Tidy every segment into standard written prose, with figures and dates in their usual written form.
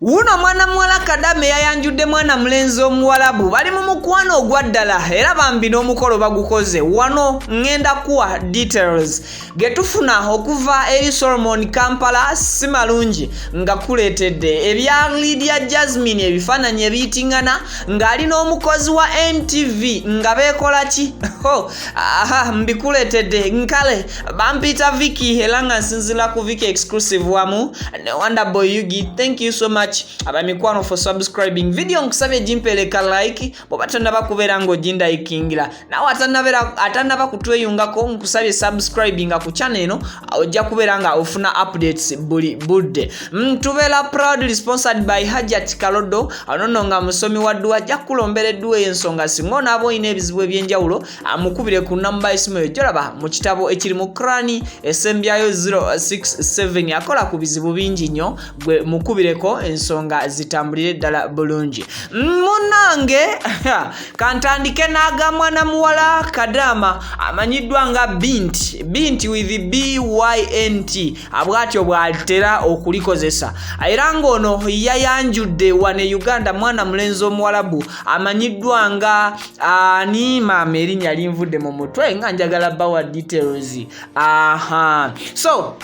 Uno mwana muwala Kadame yayanjudde mwana mulenzi omuwalabu bali mu mukwano ogwaddala era bambi n'omukolo bagukoze. Wano ngenda kuwa details getufuna okuva eri Solomon Kampala si malungi nga kuleetedde ebya Lydia Jasmine ebifaananyi ebiyitingana ng'ali n'omukozi wa Ntv nga beekola ki? Mbikuleetedde nkale bampita Vicky era nga nsinzira ku Vicky exclusive wamu ne Wonderboy Yugi. Thank you so much abamikwano for subscribing. Video nkusabye jimpeleka like bwoba tannaba kubeera ng'ogindayikingira nawe atannaba kutweyungako nkusabye subscribing ku channel eno ojja kubeera nga ofuna updates buli budde. Tubeera proudly sponsored by Hajat Kalodo anono nga musomi wa dduwa ajja kukulombera edduwa ey'ensonga singa onaaba olina ebizibu eby'enjawulo amukubire ku namba y'essimu eyo gyolaba mu kitabo ekiri mu Qur'ani essembyayo 067 akola ku bizibu bingi nnyo gwe mukubireko ensonga zitambulire ddala bulungi. Munange kantandike n'aga mwana muwala Kadama amanyiddwa nga Binti with BYNT abwatyo bw'alitera okulikozesa era ng'ono yayanjudde wane Uganda mwana mulenzi omuwalabu amanyiddwa nga ani maama erinnya linvudde mu mutwe nga njagala bawa details. So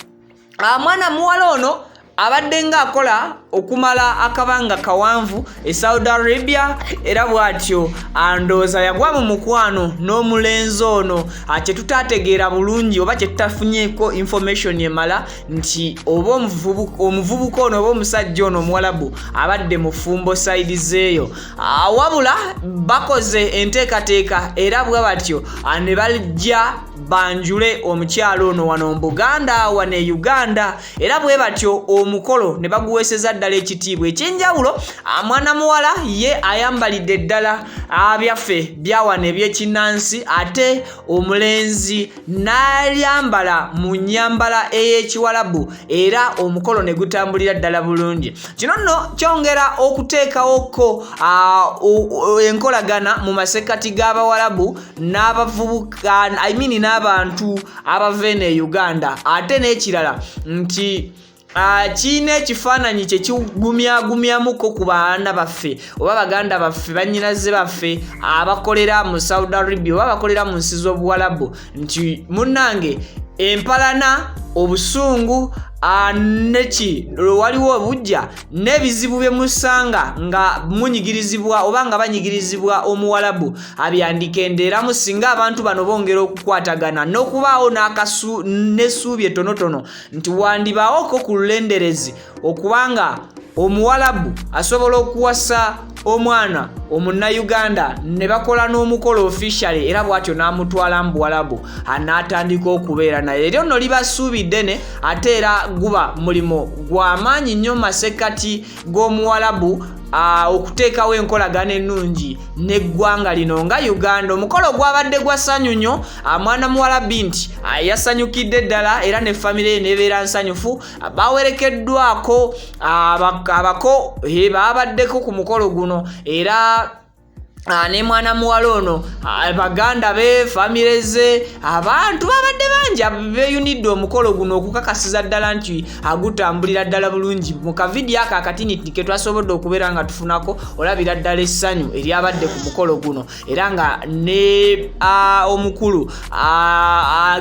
mwana muwala ono abadde nga akola okumala akabanga kawanvu e Saudi Arabia era bwatyo andooza yagwa mu mukwano n'omulenzi ono kye tutategeera bulungi oba kye tutafunyeeko information emala nti oba omuvubuka ono oba omusajja ono omuwalabu abadde mu fumbo side zeeyo wabula bakoze enteekateeka era bwe batyo ne bajja banjule omukyalo ono wano mu Buganda wane Uganda era bwe batyo omukolo ne baguweeseza ddala ekitiibwa ekyenjawulo. Mwana muwala ye ayambalidde ddala byaffe byawana ebyekinnansi ate omulenzi n'ayambala mu nnyambala ey'ekiwalabu era omukolo ne gutambulira ddala bulungi. Kino nno kyongera okuteekawoko enkolagana mu masekkati g'abawalabu n'abavubuka n'abantu abava ene Uganda ate n'ekirala nti kiina ekifaananyi kye kigumyamuko ku baana baffe oba baganda baffe bannyinaze baffe abakolera mu Saudi Arabia oba bakolera mu nsi z'obuwalabu nti munnange empalana obusungu neki waliwo obujja n'ebizibu bye musanga nga munyigirizibwa oba nga banyigirizibwa omuwalabu abyandikenderamu singa abantu bano bongera okukwatagana n'okubaawo n'essuubi etonotono nti wandibaawoko ku lulenderezi okubanga omuwalabu asobola okuwasa omwana omunnauganda ne bakola n'omukolo officially era bwatyo n'amutwala mu buwalabu n'atandika okubeera naye. Eryo nno liba ssuubi ddene ate era guba mulimo gw'amaanyi nnyo masekkati g'omuwalabu okuteekawo enkolagana ennungi n'eggwanga lino nga Uganda. Omukolo gwabadde gwa ssanyu nnyo. Mwana muwala Binti yasanyukidde ddala era ne famire ye nebeera nsanyufu. Bawerekeddwako abako babaddeko ku mukolo guno era ne mwana muwala ono baganda be famire ze abantu babadde bangi beeyunidde omukolo guno okukakasiza ddala nti agutambulira ddala bulungi. Mu kavidiyo ako akatini ke twasobodde okubeera nga tufunako olabira ddala essanyu eryabadde ku mukolo guno era nga ne omukulu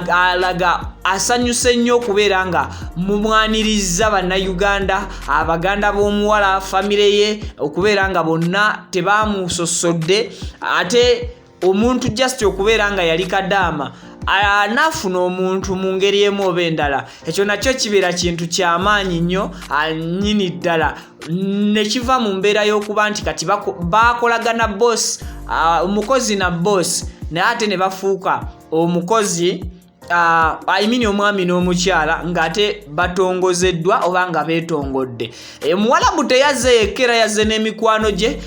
alaga asanyuse nnyo okubeera nga mumwaniriza bannayuganda abaganda b'omuwala famire ye okubeera nga bonna tebamusosodde ate omuntu just okubeera nga yali Kadama anafuna omuntu mu ngeri emu oba endala ekyo nakyo kibeera kintu ky'amaanyi nnyo nnyini ddala ne kiva mu mbeera y'okuba nti kati bakolagana boss omukozi na boss naye ate ne bafuuka omukozi omwami n'omukyala ng'ate batongozeddwa oba nga beetongodde. Omuwalabu teyazze yekkera yazze n'emikwano gye.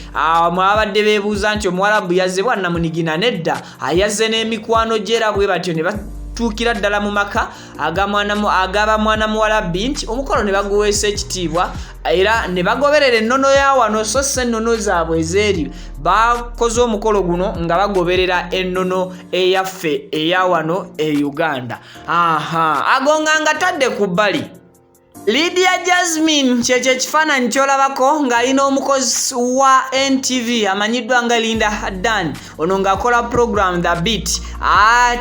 Mwabadde beebuuza nti omuwalabu yazze bwannamunigina nedda yazze n'emikwano gye era bwe batyo ne batuukira ddala mu maka agaba mwana muwala Binti. Omukolo ne baguweesa ekitiibwa era ne bagoberera ennono ya wano so se ennono zaabwe ezeeri bakoze omukolo guno nga bagoberera ennono eyaffe eya wano e Uganda. Agonga nga tadde ku bbali Lydia Jasmine kyekyo ekifaananyi kyolabako ng'alina omukozi wa Ntv amanyiddwa nga Linda dane ono ng'akola program The Beat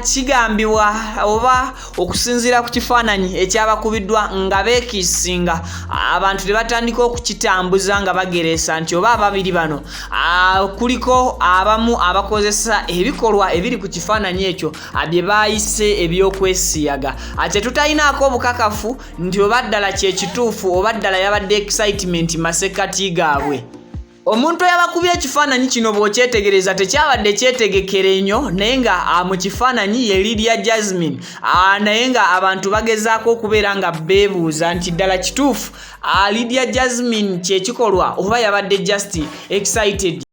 kigambibwa oba okusinziira ku kifaananyi ekyabakubiddwa nga beekiisinga abantu tebatandika okukitambuza nga bagereesa nti oba ababiri bano kuliko abamu abakozesa ebikolwa ebiri ku kifaananyi ekyo bye baayise ebyokwesiyaga ate tutayinaako obukakafu nti oba ddala kyekituufu oba ddala yabadde excitement masekati gaabwe. Omuntu eyabakubye ekifaananyi kino bw'okyetegereza tekyabadde kyetegekere nnyo naye nga mu kifaananyi ye Lydia Jasmine naye nga abantu bagezaako okubeera nga beebuuza nti ddala kituufu Lydia Jasmine kyekikolwa oba yabadde just excited